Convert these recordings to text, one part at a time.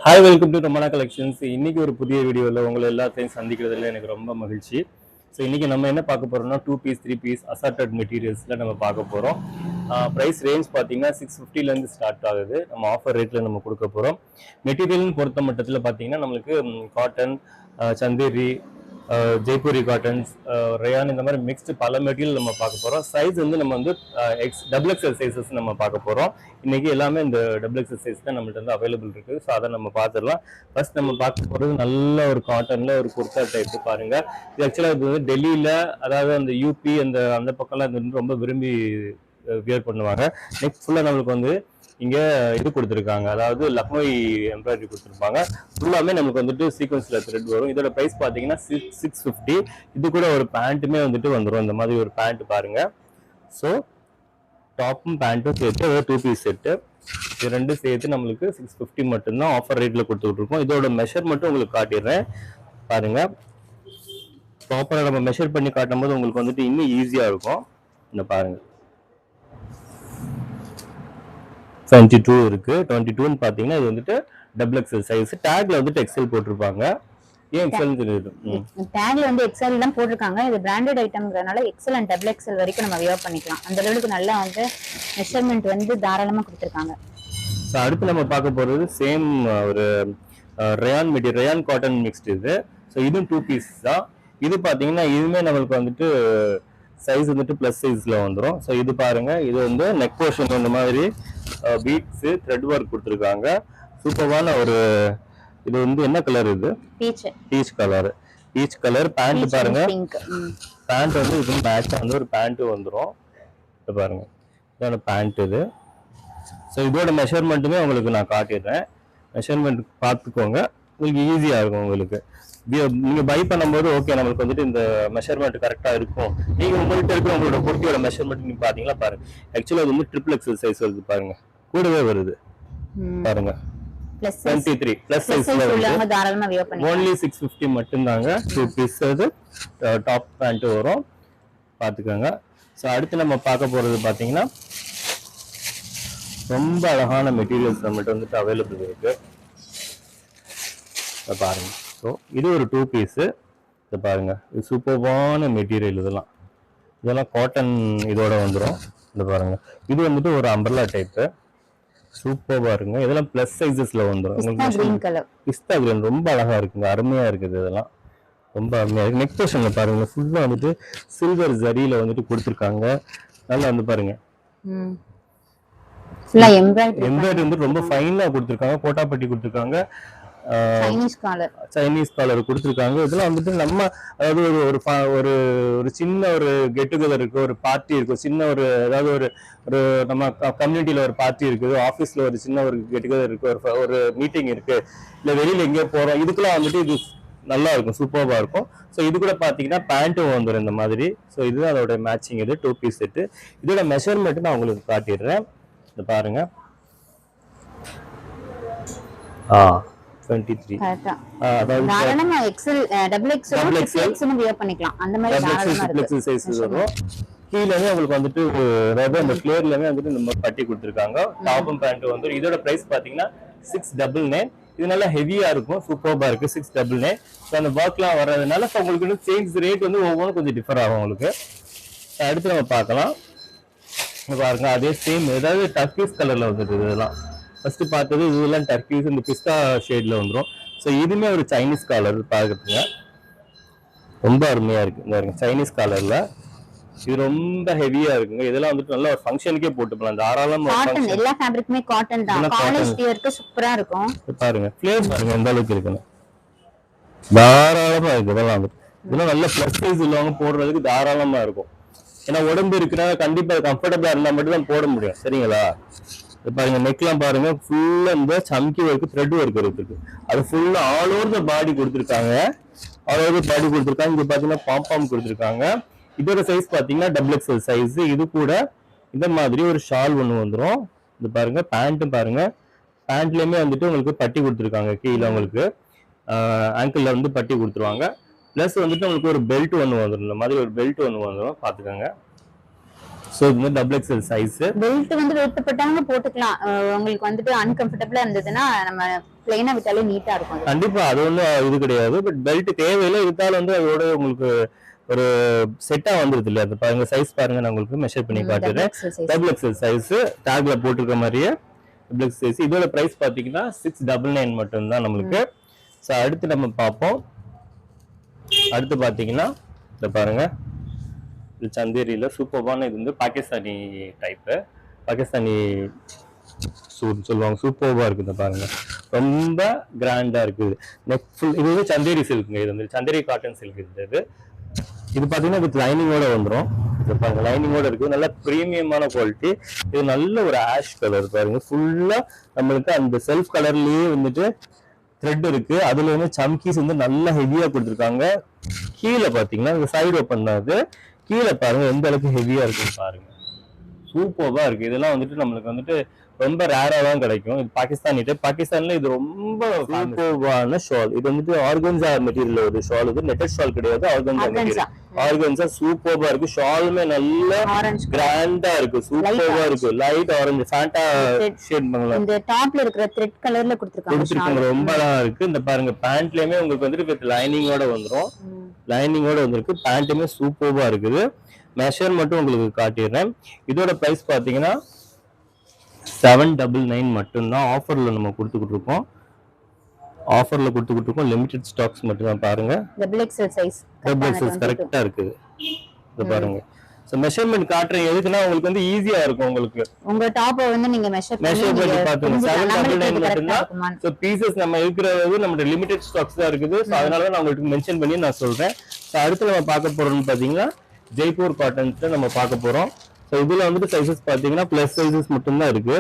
Hi welcome to Ramana collections. இன்னைக்கு ஒரு புதிய வீடியோவில் உங்களை எல்லாத்தையும் சந்திக்கிறதுல எனக்கு ரொம்ப மகிழ்ச்சி. ஸோ இன்னைக்கு நம்ம என்ன பார்க்க போறோம்னா 2 பீஸ் 3 பீஸ் அசார்டட் மெட்டீரியல்ஸில் நம்ம பார்க்க போகிறோம். ப்ரைஸ் ரேஞ்ச் பார்த்தீங்கன்னா 650லேருந்து ஸ்டார்ட் ஆகுது. நம்ம ஆஃபர் ரேட்டில் நம்ம கொடுக்க போகிறோம். மெட்டீரியல்னு பொறுத்த மட்டத்தில் பார்த்தீங்கன்னா நம்மளுக்கு cotton, Chanderi, Jaipuri cottons, rayon இந்த மாதிரி மிக்ஸ்டு பல மெட்டீரியல் நம்ம பார்க்க போகிறோம். சைஸ் வந்து நம்ம வந்து டபுள் எக்ஸ்எல் சைஸஸ் நம்ம பார்க்க போகிறோம். இன்னைக்கு எல்லாமே இந்த டபுள் எக்ஸ்எல் சைஸ் தான் நம்மள்ட்ட வந்து அவைலபிள் இருக்குது. ஸோ அதை நம்ம பார்த்துடலாம். ஃபர்ஸ்ட் நம்ம பார்க்க போகிறது நல்ல ஒரு காட்டனில் ஒரு குர்தா டைப்பு பாருங்க. இது ஆக்சுவலாக இது வந்து டெல்லியில், அதாவது அந்த யூபி அந்த பக்கம்லாம் இது வந்து ரொம்ப விரும்பி வியர் பண்ணுவாங்க. நெக்ஸ்ட் ஃபுல்லாக நம்மளுக்கு வந்து இங்கே இது கொடுத்துருக்காங்க, அதாவது லக்னோய் எம்ப்ராய்டரி கொடுத்துருப்பாங்க. ஃபுல்லாமே நமக்கு வந்துட்டு சீக்வன்ஸில் த்ரெட் வரும். இதோட ப்ரைஸ் பார்த்தீங்கன்னா 650. இது கூட ஒரு பேண்ட்டுமே வந்துட்டு வந்துடும். இந்த மாதிரி ஒரு பேண்ட் பாருங்க. ஸோ டாப்பும் பேண்ட்டும் சேர்த்து ஒரு 2 பீஸ் செட்டு. இது ரெண்டும் சேர்த்து நம்மளுக்கு 650 மட்டும்தான் ஆஃபர் ரேட்டில் கொடுத்துட்டு இருக்கோம். இதோட மெஷர் மட்டும் உங்களுக்கு காட்டிடுறேன் பாருங்க. ப்ராப்பராக நம்ம மெஷர் பண்ணி காட்டும் போது உங்களுக்கு வந்துட்டு இன்னும் ஈஸியாக இருக்கும். இந்த பாருங்க 22 இருக்கு. 22ன்னு பார்த்தீங்கன்னா இது வந்துட்டு டபுள் எக்ஸ்எல் சைஸ். டேக்ல வந்துட்டு எக்ஸ்எல் போட்டிருப்பாங்க. ஏன் எக்ஸ்எல் தெரியுது? டேக்ல வந்து எக்ஸ்எல் தான் போட்டிருக்காங்க. இது பிராண்டட் ஐட்டம்ங்கறனால எக்ஸ்எல் அண்ட் டபுள் எக்ஸ்எல் வரைக்கும் நம்ம வியர் பண்ணிக்கலாம். அந்த அளவுக்கு நல்லா வந்து மெஷர்மென்ட் வந்து தாராளமா கொடுத்திருக்காங்க. ஸோ அடுத்து நம்ம பார்க்க போறது சேம் ஒரு rayon material, rayon cotton mixed இது. ஸோ இதுவும் 2 பீஸ் தான். இது பார்த்தீங்கன்னா இதுவுமே நம்மளுக்கு வந்துட்டு சைஸ் வந்துட்டு ப்ளஸ் சைஸ்ல வந்துடும். ஸோ இது பாருங்க, இது வந்து நெக் போர்ஷன் இந்த மாதிரி பீட்ஸ் த்ரெட் ஒர்க் கொடுத்துருக்காங்க. சூப்பரான ஒரு, இது வந்து என்ன கலர்? இது peach colour. Peach colour pant பாருங்க. பேண்ட் வந்து இது மேட்ச் வந்து ஒரு பேண்ட் வந்துடும். இது பாருங்க, இதோட பேண்ட் இது. ஸோ இதோட மெஷர்மெண்ட்டுமே உங்களுக்கு நான் காட்டிடுறேன். மெஷர்மெண்ட் பார்த்துக்கோங்க, உங்களுக்கு ஈஸியாக இருக்கும். உங்களுக்கு நீங்க பை பண்ணும்போது ஓகே நம்மளுக்கு வந்துட்டு இந்த மெஷர்மெண்ட் கரெக்டா இருக்கும். நீங்க உங்கள்கிட்ட இருக்கிற உங்களோட குர்த்தியோட மெஷர்மெண்ட் நீங்க பாத்தீங்களா பாருங்க. ஆக்சுவலா அது வந்து ட்ரிபிள் எக்ஸ்எல் சைஸ் வருது பாருங்க, கூடவே வருது பாருங்க. 23 பிளஸ் சைஸ்ல உள்ளவங்க தாராளமா வியர் பண்ணிக்கலாம். only 650 மட்டும் தாங்க. 2 பீஸ் அது டாப் பேண்ட் வரும், பாத்துக்கோங்க. சோ அடுத்து நம்ம பார்க்க போறது பாத்தீங்கன்னா ரொம்ப அழகான மெட்டீரியல்ஸ் நம்மகிட்ட வந்துட்டு அவைலபிள் இருக்கு. பாருங்க. ஸோ இது ஒரு 2 பீஸு. இதை பாருங்க, இது சூப்பர்வான மெட்டீரியல். இதெல்லாம் காட்டன் இதோட வந்துடும். இந்த பாருங்க, இது வந்துட்டு ஒரு அம்பர்லா டைப்பு. சூப்பர்வா இருக்குங்க. இதெல்லாம் பிளஸ் சைஸஸ்ல வந்துடும். பிஸ்தா கிரீன் ரொம்ப அழகா இருக்குங்க, அருமையா இருக்குது. இதெல்லாம் ரொம்ப அருமையா இருக்கு. நெக் போர்ஷன்ல பாருங்க, ஃபுல்லா வந்துட்டு சில்வர் ஜரியில வந்துட்டு கொடுத்துருக்காங்க. நல்லா வந்து பாருங்க, எம்ப்ராய்டரி வந்து ரொம்ப ஃபைனா கொடுத்துருக்காங்க. கோட்டாப்பட்டி கொடுத்துருக்காங்க, சைனீஸ் காலர் கொடுத்துருக்காங்க. இதெல்லாம் வந்துட்டு நம்ம, அதாவது ஒரு ஒரு சின்ன ஒரு கெட் டுகெதர் இருக்கு, ஒரு பார்ட்டி இருக்கு, சின்ன ஒரு, அதாவது ஒரு ஒரு நம்ம கம்யூனிட்டியில ஒரு பார்ட்டி இருக்குது, ஆஃபீஸ்ல ஒரு சின்ன ஒரு கெட் டுகெதர் இருக்கு, ஒரு மீட்டிங் இருக்கு, இல்லை வெளியில எங்கேயோ போறோம், இதுக்கெல்லாம் வந்துட்டு இது நல்லா இருக்கும், சூப்பர்வா இருக்கும். ஸோ இது கூட பார்த்தீங்கன்னா பேண்ட்டும் வந்துடும் இந்த மாதிரி. ஸோ இதுதான் அதோட மேட்சிங். இது 2 பீஸ் செட்டு. இதோட மெஷர்மெண்ட் நான் உங்களுக்கு காட்டிடுறேன். இது பாருங்க. 23. தாராளமா எக்ஸ்எல் டபுள் எக்ஸ்எல் வியர் பண்ணிக்கலாம். அந்த மாதிரி தாராளமா இருக்கு. சைஸ் வரும். கீழவே உங்களுக்கு வந்துட்டு அந்த ஃப்ளேர்லவே வந்துட்டு நம்ம பட்டி கொடுத்துருக்காங்க. டாப்பும் பேண்ட் வந்து. இதோட பிரைஸ் பாத்தீங்கன்னா 699. இது நல்லா ஹெவியா இருக்கும், சூப்பர்பா இருக்கு. 699. ஸோ அந்த ஒர்க்லாம் வர்றதுனால உங்களுக்கு சேஞ்ச் ரேட் வந்து ஒவ்வொன்றும் கொஞ்சம் டிஃபர் ஆகும் உங்களுக்கு. அடுத்து நம்ம பார்க்கலாம். பாருங்க, அதே சேம், ஏதாவது டர்க்கிஸ் கலர்ல வந்துட்டு இதெல்லாம் ஃபர்ஸ்ட் பார்த்தது. இதெல்லாம் டர்க்கிஸ், இந்த பிஸ்தா ஷேட்ல வந்துடும். ஸோ இதுவுமே ஒரு சைனீஸ் காலர் பார்க்குறதுங்க, ரொம்ப அருமையா இருக்கு. இந்த சைனீஸ் காலர்ல இது ரொம்ப ஹெவியா இருக்குங்க. இதெல்லாம் வந்துட்டு நல்ல ஒரு ஃபங்க்ஷனுக்கே போட்டு போலாம். தாராளமா காட்டன், எல்லா ஃபேப்ரிக்குமே காட்டன் தான். காலேஜ் வியருக்கு சூப்பரா இருக்கும். பாருங்க ஃப்ளேவர் பாருங்க எந்த அளவுக்கு இருக்குன்னு. தாராளமா இருக்கு. இதெல்லாம் வந்துட்டு இதெல்லாம் நல்ல பிளஸ் சைஸ் உள்ளவங்க போடுறதுக்கு தாராளமா இருக்கும். ஏன்னா உடம்பு இருக்குன்னா கண்டிப்பா கம்ஃபர்டபுளா இருந்தா மட்டும் தான் போட முடியும், சரிங்களா? பாருங்க, நெக்லாம் பாருங்க, ஃபுல்லா இந்த சம்கி ஒர்க், த்ரெட் ஒர்க் இருக்கு. அது ஃபுல்லா ஆல் ஓவர் த பாடி கொடுத்துருக்காங்க. ஆல் ஓவர் த பாடி கொடுத்துருக்காங்க. இங்க பாத்தீங்கன்னா பாம் கொடுத்துருக்காங்க. இதோட சைஸ் பாத்தீங்கன்னா டபுள் எக்ஸ்எல் சைஸ். இது கூட இந்த மாதிரி ஒரு ஷால் ஒண்ணு வந்துடும். இது பாருங்க, பேண்ட்டும் பாருங்க, பேண்ட்லயுமே வந்துட்டு உங்களுக்கு பட்டி கொடுத்துருக்காங்க. கீழே உங்களுக்கு ஆங்கிள் வந்து பட்டி கொடுத்துருவாங்க. பிளஸ் வந்துட்டு உங்களுக்கு ஒரு பெல்ட் ஒன்று வந்துடும். இந்த மாதிரி ஒரு பெல்ட் ஒன்று வந்துடும், பாத்துக்கோங்க. ஸோ இது வந்து டபுள் எக்ஸ்எல் சைஸ். பெல்ட் வந்து விருப்பப்பட்டவங்க போட்டுக்கலாம். உங்களுக்கு வந்துட்டு அன்கம்ஃபர்டபுளா இருந்ததுன்னா நம்ம பிளைனா விட்டாலே நீட்டா இருக்கும். கண்டிப்பா அது வந்து இது கிடையாது. பட் பெல்ட் தேவையில்லை, இருந்தாலும் வந்து அதோட உங்களுக்கு ஒரு செட்டா வந்துருது இல்லையா? அது பாருங்க சைஸ் பாருங்க, நான் உங்களுக்கு மெஷர் பண்ணி காட்டுறேன். டபுள் எக்ஸ்எல் சைஸ் டேக்ல போட்டிருக்க மாதிரியே டபுள் எக்ஸ்எல் சைஸ். இதோட பிரைஸ் பாத்தீங்கன்னா 699 மட்டும் தான் நம்மளுக்கு. ஸோ அடுத்து நம்ம பார்ப்போம். அடுத்து பாத்தீங்கன்னா இத பாருங்க, இது சந்தேரியில சூப்பர்பான, இது வந்து பாகிஸ்தானி டைப்பு, பாகிஸ்தானி சூட் சொல்லுவாங்க. சூப்பர்பா இருக்குது பாருங்க, ரொம்ப கிராண்டா இருக்குது. நெக் ஃபுல் இது வந்து சந்தேரி சில்க்குங்க. இது வந்து சந்தேரி காட்டன் சில்க். இது பாத்தீங்கன்னா வித் லைனிங்கோட வந்துடும். இது பாருங்க லைனிங்கோட இருக்குது, நல்ல பிரீமியமான குவாலிட்டி. இது நல்ல ஒரு ஆஷ் கலர் பாருங்க, ஃபுல்லா நம்மளுக்கு அந்த செல்ஃப் கலர்லயே வந்துட்டு த்ரெட் இருக்கு. அதுல வந்து சம்கீஸ் வந்து நல்லா ஹெவியா கொடுத்துருக்காங்க. கீழே பாத்தீங்கன்னா இந்த சைடு ஓப்பன் தான் அது. கீழே பாருங்க எந்த அளவுக்கு ஹெவியா இருக்குன்னு பாருங்க, சூப்பர்பா இருக்கு. இதெல்லாம் வந்துட்டு நம்மளுக்கு வந்துட்டு ரொம்ப ரேரா தான் கிடைக்கும். இது பாகிஸ்தானி டைப். பாகிஸ்தான்ல இது ரொம்ப சூப்பர்பான ஷால். இது வந்துட்டு ஆர்கன்சா மெட்டீரியல் ஒரு ஷால். இது நெட்டட் ஷால் கிடையாது, ஆர்கன்சா மெட்டீரியல். ஆர்கன்சா சூப்பர்பா இருக்கு. ஷாலுமே நல்ல கிராண்டா இருக்கு, சூப்பர்பா இருக்கு. லைட் ஆரஞ்சு ஃபேண்டா ஷேட் பண்ணலாம். இந்த டாப்ல இருக்கிற த்ரெட் கலர்ல கொடுத்திருக்காங்க, ரொம்ப அழகா இருக்கு. இந்த பாருங்க பேண்ட்லயுமே உங்களுக்கு வந்துட்டு வித் லைனிங்கோட வந்துரும். லைனிங்கோட வந்திருக்கு. பேண்ட்டுமே சூப்பர்பா இருக்குது. மெஷர் மட்டும் உங்களுக்கு காட்டிடுறேன். இதோட பிரைஸ் பாத்தீங்கன்னா 799 மட்டும்தான். ஆஃபர்ல நம்ம கொடுத்துக்கிட்டு இருக்கோம். ஆஃபர்ல கொடுத்துக்கிட்டு இருக்கோம். லிமிடெட் ஸ்டாக்ஸ் மட்டும் தான் பாருங்க. டபுள் எக்ஸ்எல் சைஸ் கரெக்டா இருக்குது. இது பாருங்க. சோ மெஷர்மென்ட் காட்றேன் எதுக்குன்னா உங்களுக்கு வந்து ஈஸியா இருக்கும். உங்களுக்கு உங்க டாப் வந்து நீங்க மெஷர் பண்ணி பாத்துங்க. 799 மட்டும்தான். சோ பீசஸ் நம்ம இருக்கிறது நம்ம லிமிடெட் ஸ்டாக்ஸ் தான் இருக்குது. சோ அதனால தான் நான் உங்களுக்கு மென்ஷன் பண்ணி நான் சொல்றேன். சோ அடுத்து நம்ம பார்க்க போறோம்னு பாத்தீங்கன்னா ஜெய்ப்பூர் காட்டன்ஸ் நம்ம பார்க்க போறோம். சோ இதுல வந்துட்டு சைஸஸ் பாத்தீங்கன்னா பிளஸ் சைஸஸ் மட்டும் தான் இருக்கு.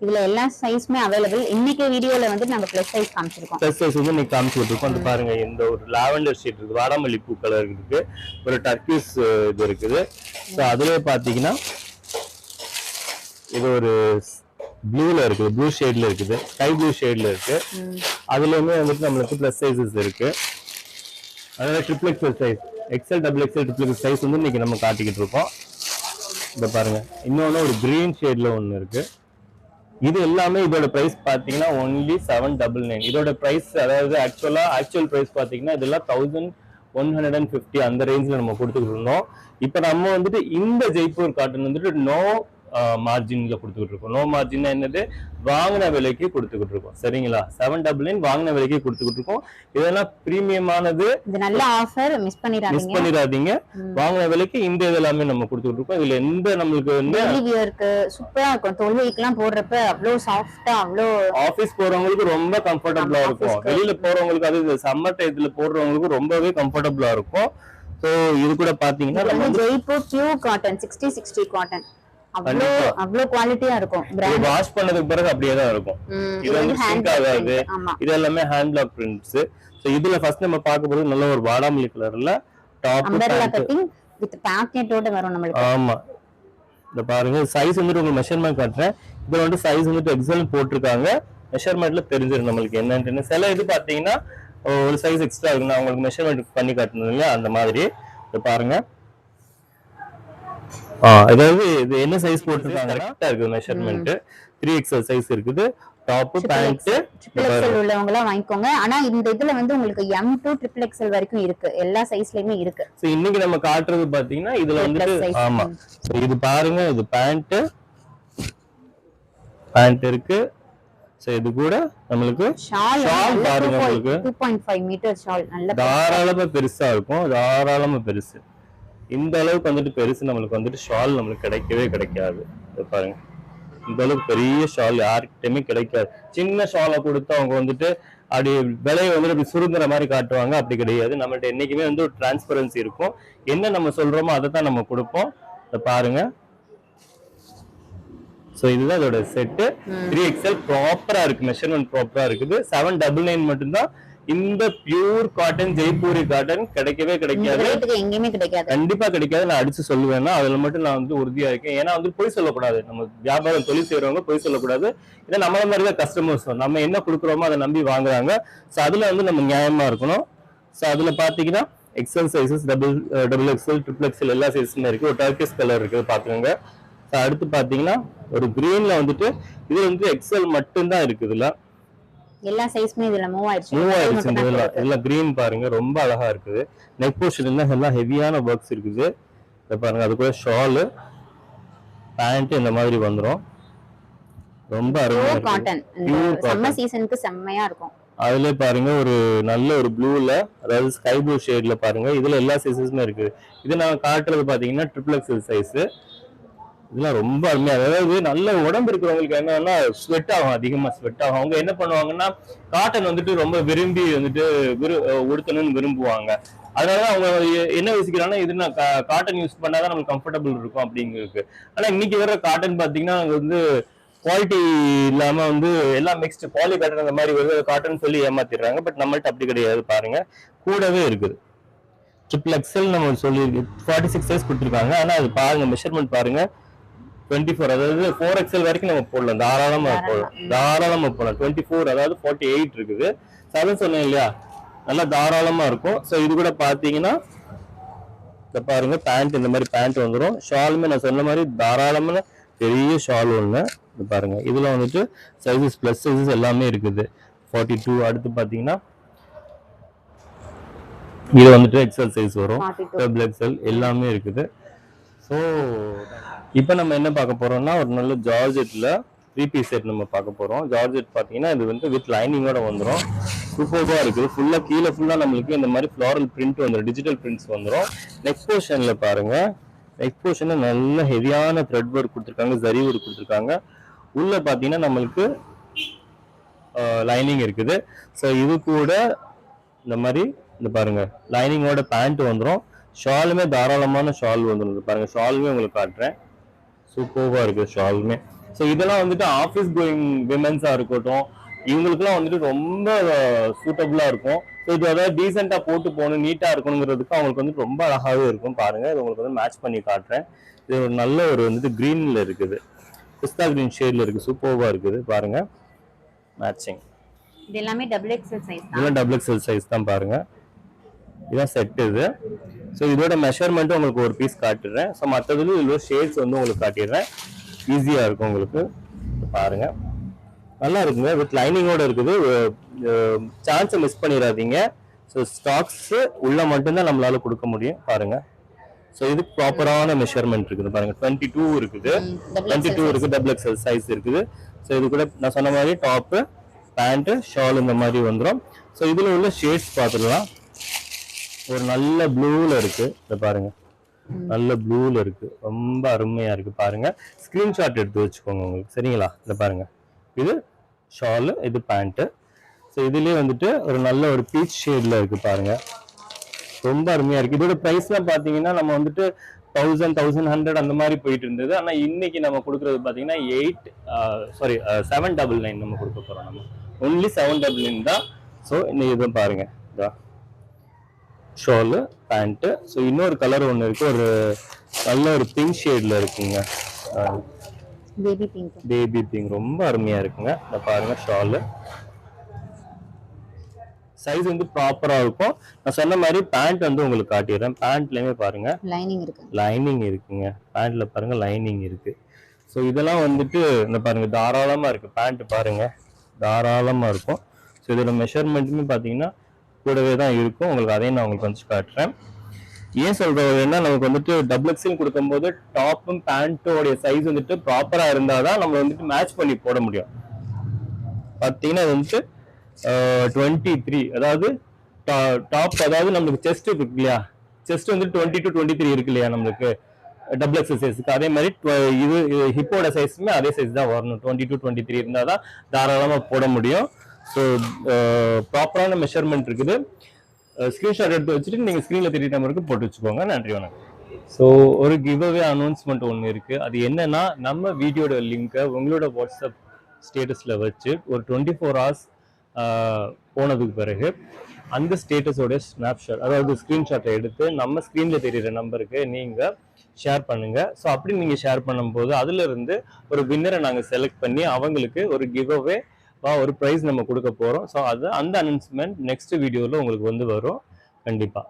இதுல எல்லா சைஸ்மே அவைலபிள். இன்னைக்கு வீடியோல வந்து நம்ம பிளஸ் சைஸ் காமிச்சிருக்கோம். பிளஸ் சைஸ் வந்து நீங்க காமிச்சிருக்கோம். அந்த பாருங்க இந்த ஒரு லாவெண்டர் ஷேட் இருக்கு, வாடாமல்லி பூ கலர் இருக்கு, ஒரு டர்க்கிஷ் இது இருக்குது. சோ அதுலயே பாத்தீங்கன்னா இது ஒரு ப்ளூல இருக்குது, ப்ளூ ஷேட்ல இருக்குது, ஸ்கை ப்ளூ ஷேட்ல இருக்கு. அதுலயுமே வந்துட்டு நம்மளுக்கு பிளஸ் சைஸஸ் இருக்கு. அதனால triple XL size, XL double XL triple XL size வந்து இன்னைக்கு நம்ம காட்டிக்கிட்டு இருக்கோம். இந்த பாருங்க இன்னொன்னு ஒரு கிரீன் ஷேட்ல ஒன்னு இருக்கு. இது எல்லாமே இதோட பிரைஸ் பாத்தீங்கன்னா ஒன்லி 799. இதோட பிரைஸ் அதாவது ஆக்சுவல் பிரைஸ் பாத்தீங்கன்னா இதெல்லாம் 1150 அந்த ரேஞ்ச்ல நம்ம கொடுத்துக்கிட்டு இருந்தோம். இப்ப நம்ம வந்துட்டு இந்த ஜெய்ப்பூர் காட்டன் வந்துட்டு நோ மார்ஜின்ல கொடுத்துக்கிட்டு இருக்கோம். நோ மார்ஜின் என்னது, வாங்கின விலைக்கு கொடுத்துக்கிட்டு இருக்கோம். சரிங்களா? 799 வாங்கின விலைக்கு கொடுத்துக்கிட்டு இருக்கோம். இதெல்லாம் பிரீமியமானது. இது நல்ல ஆஃபர், மிஸ் பண்ணிராதீங்க. வாங்கின விலைக்கு இந்த இதெல்லாமே நம்ம கொடுத்துக்கிட்டு இருக்கோம். இதுல எந்த நம்மளுக்கு டெய்லி வியருக்கு சூப்பரா இருக்கும். தொழுகைக்குலாம் போடுறப்ப அவ்வளவு சாஃப்ட்டா, அவ்வளவு ஆபீஸ் போறவங்களுக்கு ரொம்ப கம்ஃபர்டபுளா இருக்கும். வெளியில போறவங்களுக்கு அது சம்மர் டைத்துல போடுறவங்களுக்கு ரொம்பவே கம்ஃபர்டபுளா இருக்கும். சோ இது கூட பாத்தீங்கன்னா நம்ம ஜெய்ப்பூர் பியூர் காட்டன் 60 காட்டன் அவ்வளவு குவாலிட்டியா இருக்கும். வாஷ் பண்ணதுக்கு பிறகு அப்படியே தான் இருக்கும். இது வந்து சிங்க் ஆகாது. இது எல்லாமே ஹேண்ட் பிளாக் பிரிண்ட்ஸ். சோ இதுல ஃபர்ஸ்ட் நம்ம பார்க்க போறது நல்ல ஒரு வாடாமல்லி கலர்ல டாப் அம்பர்லா கட்டிங் வித் பாக்கெட்டோட வரும் நமக்கு. ஆமா இந்த பாருங்க சைஸ் வந்து உங்களுக்கு மெஷர்மென்ட் காட்டுறேன். இதுல வந்து சைஸ் வந்து எக்ஸல் போட்டிருக்காங்க. மெஷர்மென்ட்ல தெரிஞ்சிரும் நம்மளுக்கு என்னன்னு. சில இது பாத்தீங்கன்னா ஒரு சைஸ் எக்ஸ்ட்ரா இருக்கு. நான் உங்களுக்கு மெஷர்மென்ட் பண்ணி காட்டணும் இல்லையா, அந்த மாதிரி. இத பாருங்க. அதாவது இது என்ன சைஸ் போட்டுருக்காங்க கரெக்ட்டா இருக்கு. மெஷர்மென்ட் 3XL சைஸ் இருக்குது. டாப் பேண்ட் XXL உள்ளவங்க எல்லாம் வாங்கிக்கோங்க. ஆனா இந்த இதுல வந்து உங்களுக்கு M to XXL வரைக்கும் இருக்கு. எல்லா சைஸ்லயுமே இருக்கு. சோ இன்னைக்கு நம்ம காட்றது பாத்தீங்கன்னா இதுல வந்து ஆமா. சோ இது பாருங்க, இது பேண்ட் இருக்கு. சோ இது கூட நமக்கு ஷால் பாருங்க, உங்களுக்கு 2.5 மீட்டர் ஷால் நல்ல தாராளமா பெருசா இருக்கும். தாராளமா பெருசு. இந்த அளவுக்கு வந்துட்டு பெருசு நம்மளுக்கு வந்துட்டு ஷால் நம்மளுக்கு கிடைக்கவே கிடைக்காது. இத பாருங்க, இந்த அளவுக்கு பெரிய ஷால் யாருக்கிட்டயுமே கிடைக்காது. சின்ன ஷாலை கொடுத்து அவங்க வந்துட்டு அப்படி விலையை வந்து அப்படி சுருங்குற மாதிரி காட்டுவாங்க. அப்படி கிடையாது. நம்மள்ட்ட என்னைக்குமே வந்து ஒரு டிரான்ஸ்பரன்சி இருக்கும். என்ன நம்ம சொல்றோமோ அதை தான் நம்ம கொடுப்போம். இத பாருங்க. சோ இதுதான் இதோட செட். 3XL ப்ராப்பரா இருக்கு. மெஷர்மென்ட் ப்ராப்பரா இருக்குது. 799 மட்டும்தான். இந்த பியூர் காட்டன் ஜெய்ப்பூரி காட்டன் கிடைக்கவே கிடைக்காது. எங்கேயுமே கிடைக்காது. கண்டிப்பா கிடைக்காது. நான் அடிச்சு சொல்லுவேன்னா அதுல மட்டும் நான் வந்து உறுதியா இருக்கேன். ஏன்னா வந்து பொய் சொல்லக்கூடாது. நம்ம வியாபாரம் தொழில் செய்யறவங்க பொய் சொல்லக்கூடாது. இதை நம்மள மாதிரிதான் கஸ்டமர்ஸ் நம்ம என்ன கொடுக்குறோமோ அதை நம்பி வாங்குறாங்க. சோ அதுல வந்து நம்ம நியாயமா இருக்கணும். சோ அதுல பாத்தீங்கன்னா XL sizes double XL triple XL எல்லா சைஸுமே இருக்கு. ஒரு டர்க்கிஷ் கலர் இருக்குது பார்த்துக்கோங்க. அடுத்து பார்த்தீங்கன்னா ஒரு கிரீன்ல வந்துட்டு இது வந்து எக்ஸல் மட்டும்தான் இருக்குது. இதுல எல்லா சைஸ்மே இதுல மூவ் ஆயிடுச்சு. இதெல்லாம் கிரீன் பாருங்க, ரொம்ப அழகா இருக்குது. நெக் போர்ஷன் எல்லாம் ஹெவியான ஒர்க்ஸ் இருக்குது. இதை பாருங்க, அது கூட ஷாலு பேண்ட் இந்த மாதிரி வந்துடும். ரொம்ப அருமையா காட்டன் சம்மர் சீசனுக்கு செம்மையா இருக்கும். அதுல பாருங்க ஒரு நல்ல ஒரு ப்ளூல, அதாவது ஸ்கை ப்ளூ ஷேட்ல பாருங்க. இதுல எல்லா சைஸஸுமே இருக்கு. இது நான் காட்டுறது பாத்தீங்கன்னா ட்ரிபிள் எக்ஸல் சைஸ். இதெல்லாம் ரொம்ப அருமையா, அதாவது நல்ல உடம்பு இருக்கிறவங்களுக்கு என்னன்னா ஸ்வெட் ஆகும், அதிகமா ஸ்வெட் ஆகும். அவங்க என்ன பண்ணுவாங்கன்னா காட்டன் வந்துட்டு ரொம்ப விரும்பி வந்துட்டு உடுத்தணும்னு விரும்புவாங்க. அதனால அவங்க என்ன யோசிக்கிறாங்கன்னா இது நான் காட்டன் யூஸ் பண்ணாதான் நமக்கு கம்ஃபர்டபுள் இருக்கும் அப்படிங்கிறது. ஆனா இன்னைக்கு வர காட்டன் பாத்தீங்கன்னா வந்து குவாலிட்டி இல்லாம வந்து எல்லாம் மிக்ஸ்டு பாலி காட்டன் அந்த மாதிரி வருது, காட்டன் சொல்லி ஏமாத்திடுறாங்க. பட் நம்மள்ட்ட அப்படி கிடையாது. பாருங்க கூடவே இருக்குது ட்ரிபிள் எக்ஸல் நம்ம சொல்லி 46 சைஸ் கொடுத்துருக்காங்க. ஆனா அது பாருங்க மெஷர்மெண்ட் பாருங்க 24, அதாவது 4XL வரைக்கும் நம்ம போடலாம், தாராளமா போடலாம். 24, அதாவது 48 இருக்குது. அதான் சொன்னேன் இல்லையா, நல்லா தாராளமா இருக்கும். ஸோ இது கூட பாத்தீங்கன்னா இதை பாருங்க, பேண்ட் இந்த மாதிரி பேண்ட் வந்துடும். ஷாலுமே நான் சொன்ன மாதிரி தாராளமான பெரிய ஷால் ஒன்று. இது பாருங்க, இதுல வந்துட்டு சைஸஸ் பிளஸ் சைஸஸ் எல்லாமே இருக்குது. 42. அடுத்து பாத்தீங்கன்னா இது வந்துட்டு எக்ஸல் சைஸ் வரும், டபுள் எக்ஸல் எல்லாமே இருக்குது. ஸோ இப்போ நம்ம என்ன பார்க்க போறோம்னா ஒரு நல்ல ஜார்ஜெட்ல 3 பீஸ் செட் நம்ம பார்க்க போறோம். ஜார்ஜெட் பாத்தீங்கன்னா இது வந்து வித் லைனிங்கோட வந்துடும். சூப்பர்வா இருக்குது. ஃபுல்லா கீழே ஃபுல்லா நம்மளுக்கு இந்த மாதிரி ஃப்ளாரல் பிரிண்ட் வந்துடும், டிஜிட்டல் பிரிண்ட்ஸ் வந்துடும். நெக் போர்ஷன்ல பாருங்க, நெக் போர்ஷன்ல நல்ல ஹெவியான த்ரெட் ஒர்க் கொடுத்துருக்காங்க, ஜரி ஒர்க் கொடுத்துருக்காங்க. உள்ள பாத்தீங்கன்னா நம்மளுக்கு லைனிங் இருக்குது. ஸோ இது கூட இந்த மாதிரி இந்த பாருங்க லைனிங்கோட பேண்ட் வந்துடும். ஷாலுமே தாராளமான ஷால் வந்துடும். பாருங்க ஷாலுமே உங்களுக்கு காட்டுறேன், சூப்பர்வா இருக்கு ஷாலுமே. ஸோ இதெல்லாம் வந்துட்டு ஆஃபீஸ் கோயிங் விமென்ஸா இருக்கட்டும், இவங்களுக்குலாம் வந்துட்டு ரொம்ப சூட்டபிளா இருக்கும். ஸோ இது அதாவது டீசெண்டா போட்டு போகணும், நீட்டா இருக்கணுங்கிறதுக்கு அவங்களுக்கு வந்துட்டு ரொம்ப அழகாவே இருக்கும். பாருங்க இது உங்களுக்கு வந்து மேட்ச் பண்ணி காட்டுறேன். இது ஒரு நல்ல ஒரு வந்துட்டு கிரீன்ல இருக்குது, பிஸ்தா கிரீன் ஷேட்ல இருக்கு, சூப்பர்வா இருக்குது. பாருங்க மேட்சிங். இது எல்லாமே டபுள் எக்ஸல் சைஸ் தான். இதெல்லாம் டபுள் எக்ஸல் சைஸ் தான். பாருங்க இதான் செட் இது. ஸோ இதோட மெஷர்மெண்ட்டும் உங்களுக்கு ஒரு பீஸ் காட்டுறேன். ஸோ மற்றதுல இவ்வளோ ஷேட்ஸ் வந்து உங்களுக்கு காட்டிடுறேன், ஈஸியா இருக்கும் உங்களுக்கு. பாருங்க நல்லா இருக்குங்க, வித் லைனிங்கோட இருக்குது. சான்ஸை மிஸ் பண்ணிடாதீங்க. ஸோ ஸ்டாக்ஸ் உள்ள மட்டும்தான் நம்மளால கொடுக்க முடியும். பாருங்க ஸோ இது ப்ராப்பரான மெஷர்மெண்ட் இருக்குது. பாருங்க 22 இருக்குது, 22 இருக்குது, டபுள் எக்ஸல் சைஸ் இருக்குது. ஸோ இது கூட நான் சொன்ன மாதிரி டாப்பு பேண்ட் ஷால் இந்த மாதிரி வந்துடும். ஸோ இதுல உள்ள ஷேட்ஸ் பார்த்துக்கலாம். ஒரு நல்ல ப்ளூல இருக்கு, இதை பாருங்க நல்ல ப்ளூல இருக்கு, ரொம்ப அருமையா இருக்கு. பாருங்க ஸ்கிரீன்ஷாட் எடுத்து வச்சுக்கோங்க உங்களுக்கு, சரிங்களா? இதை பாருங்க இது ஷாலு, இது பேண்ட்டு. ஸோ இதுலயே வந்துட்டு ஒரு நல்ல ஒரு பீச் ஷேட்ல இருக்கு. பாருங்க ரொம்ப அருமையா இருக்கு. இதோட பிரைஸ்லாம் பாத்தீங்கன்னா நம்ம வந்துட்டு 1000, 1100 அந்த மாதிரி போயிட்டு இருந்தது. ஆனா இன்னைக்கு நம்ம கொடுக்கறது பாத்தீங்கன்னா 799 நம்ம கொடுக்க போறோம். நம்ம ஒன்லி 799 தான். ஸோ இன்னைக்கு இதை பாருங்க, ஷாலு பேண்ட். ஸோ இன்னொரு கலர் ஒன்று இருக்கு, ஒரு நல்ல ஒரு பிங்க் ஷேட்ல இருக்குங்க, பேபி பிங்க், ரொம்ப அருமையா இருக்குங்க. இதை பாருங்க ஷாலு சைஸ் வந்து ப்ராப்பரா இருக்கும். நான் சொன்ன மாதிரி பேண்ட் வந்து உங்களுக்கு காட்டிடுறேன். பேண்ட்லயுமே பாருங்க லைனிங் இருக்குங்க, பேண்ட்ல பாருங்க லைனிங் இருக்கு. ஸோ இதெல்லாம் வந்துட்டு இந்த பாருங்க தாராளமா இருக்கு. பேண்ட் பாருங்க தாராளமா இருக்கும். ஸோ இதோட மெஷர்மெண்ட்டுமே பாத்தீங்கன்னா கூடவே தான் இருக்கும். உங்களுக்கு அதையும் நான் உங்களுக்கு வந்து காட்டுறேன். ஏன் சொல்றேன்னா நமக்கு வந்துட்டு டபுள் எக்ஸல் கொடுக்கும்போது டாப்பும் பேண்டோடைய சைஸ் வந்துட்டு ப்ராப்பரா இருந்தாதான் நம்ம வந்துட்டு மேட்ச் பண்ணி போட முடியும். பாத்தீங்கன்னா இது வந்துட்டு 23, அதாவது டாப், அதாவது நம்மளுக்கு செஸ்ட் இருக்கு இல்லையா, செஸ்ட் வந்து 22, 23 இருக்கு இல்லையா நம்மளுக்கு டபுள் எக்ஸல் சைஸ்க்கு. அதே மாதிரி இது ஹிப்போட சைஸுமே அதே சைஸ் தான் வரணும். 22, 23 இருந்தால் தான் தாராளமா போட முடியும். ஸோ ப்ராப்பரான மெஷர்மெண்ட் இருக்குது. ஸ்கிரீன்ஷாட் எடுத்து வச்சுட்டு நீங்கள் ஸ்க்ரீனில் தெரிய நம்பருக்கு போட்டு வச்சுக்கோங்க. நன்றி, வணக்கம். ஸோ ஒரு கிவ் அவே அனௌன்ஸ்மெண்ட் ஒன்று இருக்கு. அது என்னன்னா, நம்ம வீடியோட லிங்கை உங்களோட வாட்ஸ்அப் ஸ்டேட்டஸ்ல வச்சு ஒரு 24 hours போனதுக்கு பிறகு அந்த ஸ்டேட்டஸோட ஸ்னாப்ஷாட், அதாவது ஸ்க்ரீன்ஷாட்டை எடுத்து நம்ம ஸ்க்ரீனில் தெரிகிற நம்பருக்கு நீங்கள் ஷேர் பண்ணுங்க. ஸோ அப்படி நீங்கள் ஷேர் பண்ணும்போது அதுல இருந்து ஒரு வின்னரை நாங்கள் செலக்ட் பண்ணி அவங்களுக்கு ஒரு கிவ் அவே ஒரு ப்ரைஸ் நம்ம கொடுக்க போகிறோம். ஸோ அது அந்த அனௌன்ஸ்மெண்ட் நெக்ஸ்ட் வீடியோவில் உங்களுக்கு வந்து வரும் கண்டிப்பாக.